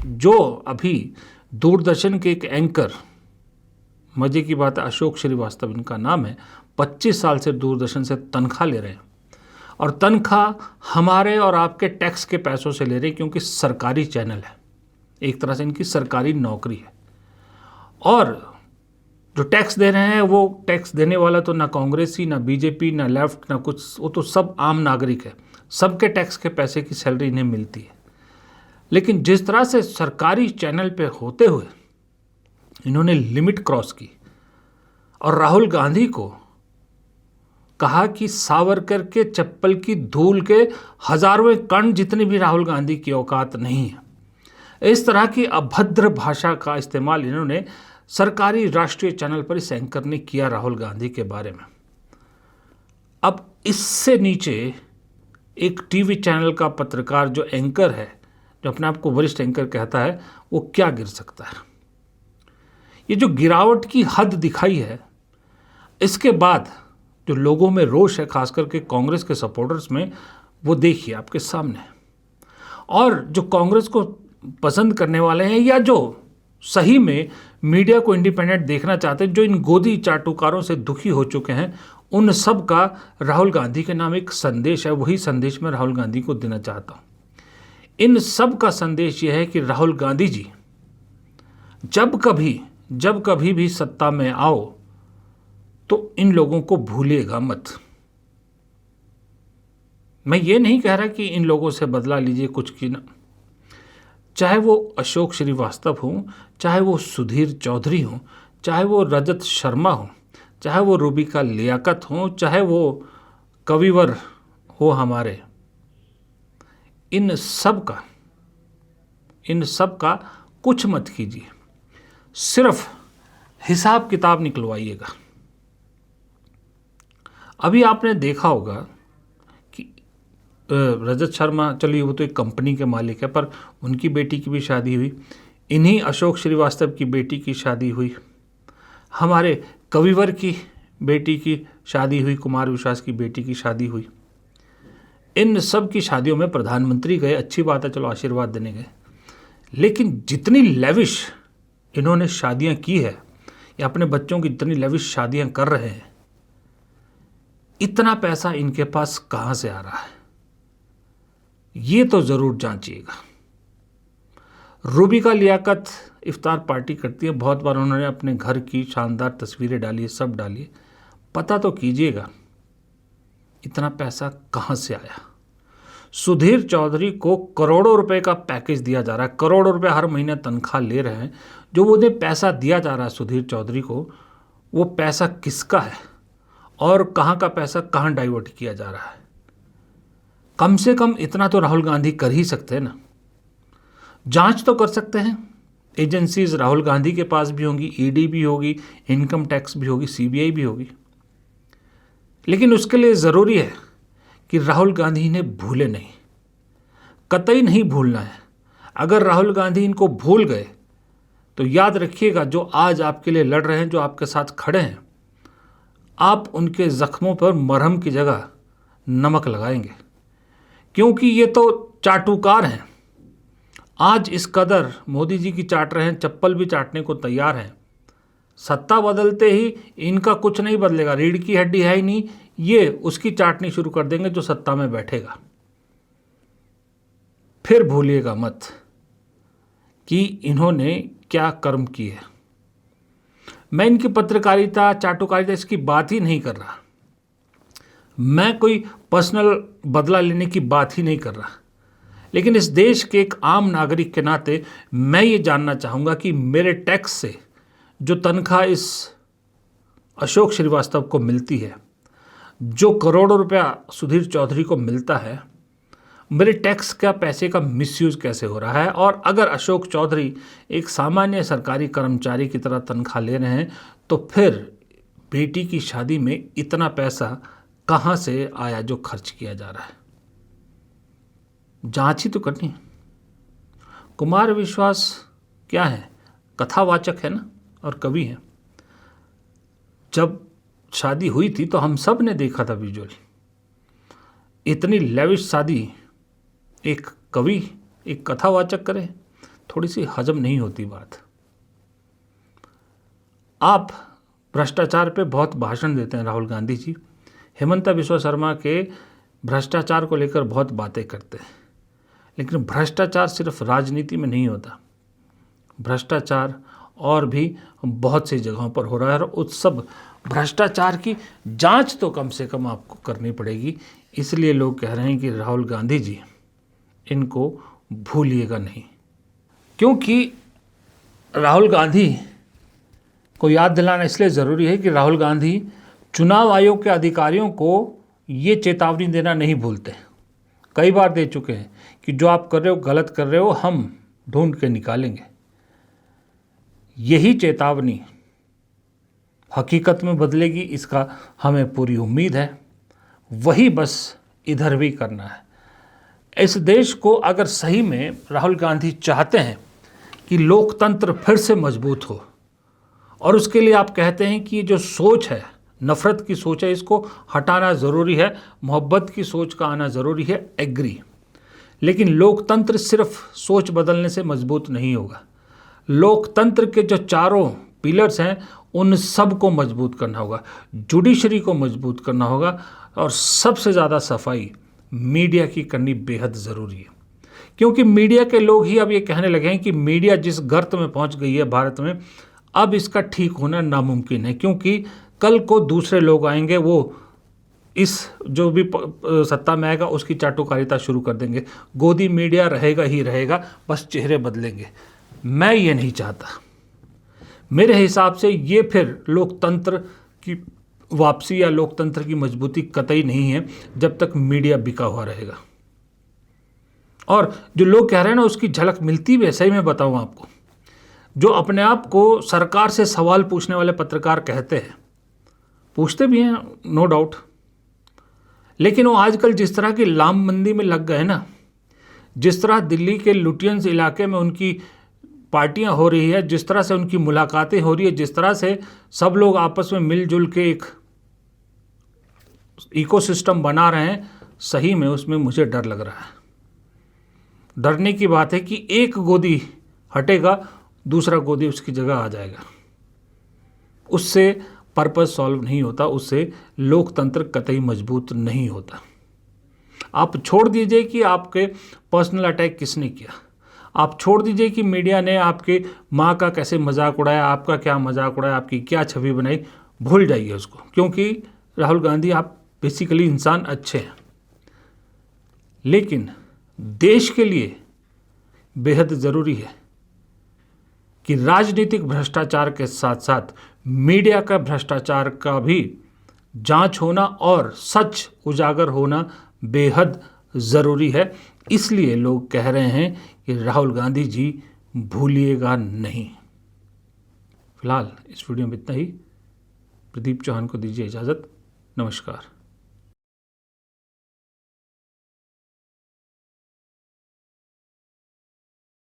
जो अभी दूरदर्शन के एक एंकर, मजे की बात है अशोक श्रीवास्तव इनका नाम है, 25 साल से दूरदर्शन से तनख्वाह ले रहे हैं और तनख्वाह हमारे और आपके टैक्स के पैसों से ले रहे हैं, क्योंकि सरकारी चैनल है, एक तरह से इनकी सरकारी नौकरी है। और जो टैक्स दे रहे हैं वो टैक्स देने वाला तो ना कांग्रेसी, ना बीजेपी, ना लेफ्ट, ना कुछ, वो तो सब आम नागरिक है। सबके टैक्स के पैसे की सैलरी इन्हें मिलती है। लेकिन जिस तरह से सरकारी चैनल पे होते हुए इन्होंने लिमिट क्रॉस की और राहुल गांधी को कहा कि सावरकर के चप्पल की धूल के हजारों कण जितने भी राहुल गांधी की औकात नहीं है, इस तरह की अभद्र भाषा का इस्तेमाल इन्होंने सरकारी राष्ट्रीय चैनल पर इस एंकर ने किया राहुल गांधी के बारे में। अब इससे नीचे एक टीवी चैनल का पत्रकार जो एंकर है, जो अपने आप को वरिष्ठ एंकर कहता है, वो क्या गिर सकता है? ये जो गिरावट की हद दिखाई है, इसके बाद जो लोगों में रोष है, खास करके कांग्रेस के सपोर्टर्स में, वो देखिए आपके सामने। और जो कांग्रेस को पसंद करने वाले हैं या जो सही में मीडिया को इंडिपेंडेंट देखना चाहते हैं, जो इन गोदी चाटुकारों से दुखी हो चुके हैं, उन सब का राहुल गांधी के नाम एक संदेश है। वही संदेश मैं राहुल गांधी को देना चाहता हूँ। इन सब का संदेश यह है कि राहुल गांधी जी जब कभी भी सत्ता में आओ तो इन लोगों को भूलिएगा मत। मैं ये नहीं कह रहा कि इन लोगों से बदला लीजिए कुछ की ना, चाहे वो अशोक श्रीवास्तव हों, चाहे वो सुधीर चौधरी हों, चाहे वो रजत शर्मा हों, चाहे वो रूबिका लियाकत हों, चाहे वो कविवर हो हमारे, इन सब का कुछ मत कीजिए, सिर्फ हिसाब किताब निकलवाइएगा। अभी आपने देखा होगा रजत शर्मा, चलिए वो तो एक कंपनी के मालिक है, पर उनकी बेटी की भी शादी हुई, इन्हीं अशोक श्रीवास्तव की बेटी की शादी हुई, हमारे कविवर की बेटी की शादी हुई, कुमार विश्वास की बेटी की शादी हुई। इन सब की शादियों में प्रधानमंत्री गए, अच्छी बात है, चलो आशीर्वाद देने गए। लेकिन जितनी लेविश इन्होंने शादियां की है या अपने बच्चों की जितनी लेविश शादियां कर रहे हैं, इतना पैसा इनके पास कहाँ से आ रहा है, ये तो ज़रूर जांचिएगा। रूबिका लियाकत इफ्तार पार्टी करती है, बहुत बार उन्होंने अपने घर की शानदार तस्वीरें डाली है, सब डाली है, पता तो कीजिएगा इतना पैसा कहाँ से आया। सुधीर चौधरी को करोड़ों रुपए का पैकेज दिया जा रहा है, करोड़ों रुपए हर महीने तनख्वाह ले रहे हैं। जो उन्हें पैसा दिया जा रहा है सुधीर चौधरी को, वो पैसा किसका है और कहाँ का पैसा कहाँ डाइवर्ट किया जा रहा है? कम से कम इतना तो राहुल गांधी कर ही सकते हैं ना, जांच तो कर सकते हैं। एजेंसीज राहुल गांधी के पास भी होंगी, ईडी भी होगी, इनकम टैक्स भी होगी, सीबीआई भी होगी। लेकिन उसके लिए ज़रूरी है कि राहुल गांधी इन्हें भूले नहीं, कतई नहीं भूलना है। अगर राहुल गांधी इनको भूल गए तो याद रखिएगा, जो आज आपके लिए लड़ रहे हैं, जो आपके साथ खड़े हैं, आप उनके जख्मों पर मरहम की जगह नमक लगाएंगे, क्योंकि ये तो चाटुकार हैं। आज इस कदर मोदी जी की चाट रहे हैं, चप्पल भी चाटने को तैयार हैं। सत्ता बदलते ही इनका कुछ नहीं बदलेगा, रीढ़ की हड्डी है ही नहीं, ये उसकी चाटनी शुरू कर देंगे जो सत्ता में बैठेगा। फिर भूलिएगा मत कि इन्होंने क्या कर्म किए है। मैं इनकी पत्रकारिता, चाटुकारिता, इसकी बात ही नहीं कर रहा, मैं कोई पर्सनल बदला लेने की बात ही नहीं कर रहा। लेकिन इस देश के एक आम नागरिक के नाते मैं ये जानना चाहूँगा कि मेरे टैक्स से जो तनख्वाह इस अशोक श्रीवास्तव को मिलती है, जो करोड़ों रुपया सुधीर चौधरी को मिलता है, मेरे टैक्स का पैसे का मिसयूज़ कैसे हो रहा है। और अगर अशोक चौधरी एक सामान्य सरकारी कर्मचारी की तरह तनख्वाह ले रहे हैं, तो फिर बेटी की शादी में इतना पैसा कहाँ से आया जो खर्च किया जा रहा है? जांच ही तो करनी है। कुमार विश्वास क्या है? कथावाचक है ना, और कवि है। जब शादी हुई थी तो हम सब ने देखा था विजुअल। इतनी लेविश शादी एक कवि, एक कथावाचक करे थोड़ी सी हजम नहीं होती बात। आप भ्रष्टाचार पे बहुत भाषण देते हैं राहुल गांधी जी, हेमंता बिस्वा शर्मा के भ्रष्टाचार को लेकर बहुत बातें करते हैं, लेकिन भ्रष्टाचार सिर्फ राजनीति में नहीं होता, भ्रष्टाचार और भी बहुत सी जगहों पर हो रहा है और उस सब भ्रष्टाचार की जांच तो कम से कम आपको करनी पड़ेगी। इसलिए लोग कह रहे हैं कि राहुल गांधी जी इनको भूलिएगा नहीं, क्योंकि राहुल गांधी को याद दिलाना इसलिए ज़रूरी है कि राहुल गांधी चुनाव आयोग के अधिकारियों को ये चेतावनी देना नहीं भूलते, कई बार दे चुके हैं कि जो आप कर रहे हो गलत कर रहे हो, हम ढूंढ के निकालेंगे। यही चेतावनी हकीकत में बदलेगी, इसका हमें पूरी उम्मीद है। वही बस इधर भी करना है। इस देश को अगर सही में राहुल गांधी चाहते हैं कि लोकतंत्र फिर से मजबूत हो, और उसके लिए आप कहते हैं कि ये जो सोच है, नफ़रत की सोच है, इसको हटाना ज़रूरी है, मोहब्बत की सोच का आना ज़रूरी है, एग्री। लेकिन लोकतंत्र सिर्फ सोच बदलने से मजबूत नहीं होगा। लोकतंत्र के जो चारों पिलर्स हैं उन सब को मजबूत करना होगा, जुडिशरी को मजबूत करना होगा, और सबसे ज़्यादा सफाई मीडिया की करनी बेहद ज़रूरी है। क्योंकि मीडिया के लोग ही अब ये कहने लगे हैं कि मीडिया जिस गर्त में पहुंच गई है भारत में, अब इसका ठीक होना नामुमकिन है, क्योंकि कल को दूसरे लोग आएंगे, वो इस जो भी सत्ता में आएगा उसकी चाटुकारिता शुरू कर देंगे। गोदी मीडिया रहेगा ही रहेगा, बस चेहरे बदलेंगे। मैं ये नहीं चाहता। मेरे हिसाब से ये फिर लोकतंत्र की वापसी या लोकतंत्र की मजबूती कतई नहीं है जब तक मीडिया बिका हुआ रहेगा। और जो लोग कह रहे हैं ना, उसकी झलक मिलती भी है। सही में बताऊं आपको, जो अपने आप को सरकार से सवाल पूछने वाले पत्रकार कहते हैं, पूछते भी हैं नो डाउट, लेकिन वो आजकल जिस तरह की लामबंदी में लग गए ना, जिस तरह दिल्ली के लुटियंस इलाके में उनकी पार्टियां हो रही है, जिस तरह से उनकी मुलाकातें हो रही है, जिस तरह से सब लोग आपस में मिलजुल के एक इकोसिस्टम बना रहे हैं, सही में उसमें मुझे डर लग रहा है। डरने की बात है कि एक गोदी हटेगा, दूसरा गोदी उसकी जगह आ जाएगा। उससे पर्पस सॉल्व नहीं होता, उससे लोकतंत्र कतई मजबूत नहीं होता। आप छोड़ दीजिए कि आपके पर्सनल अटैक किसने किया, आप छोड़ दीजिए कि मीडिया ने आपके माँ का कैसे मजाक उड़ाया, आपका क्या मजाक उड़ाया, आपकी क्या छवि बनाई, भूल जाइए उसको। क्योंकि राहुल गांधी, आप बेसिकली इंसान अच्छे हैं, लेकिन देश के लिए बेहद ज़रूरी है कि राजनीतिक भ्रष्टाचार के साथ साथ मीडिया का भ्रष्टाचार का भी जांच होना और सच उजागर होना बेहद ज़रूरी है। इसलिए लोग कह रहे हैं कि राहुल गांधी जी भूलिएगा नहीं। फिलहाल इस वीडियो में इतना ही। प्रदीप चौहान को दीजिए इजाज़त। नमस्कार।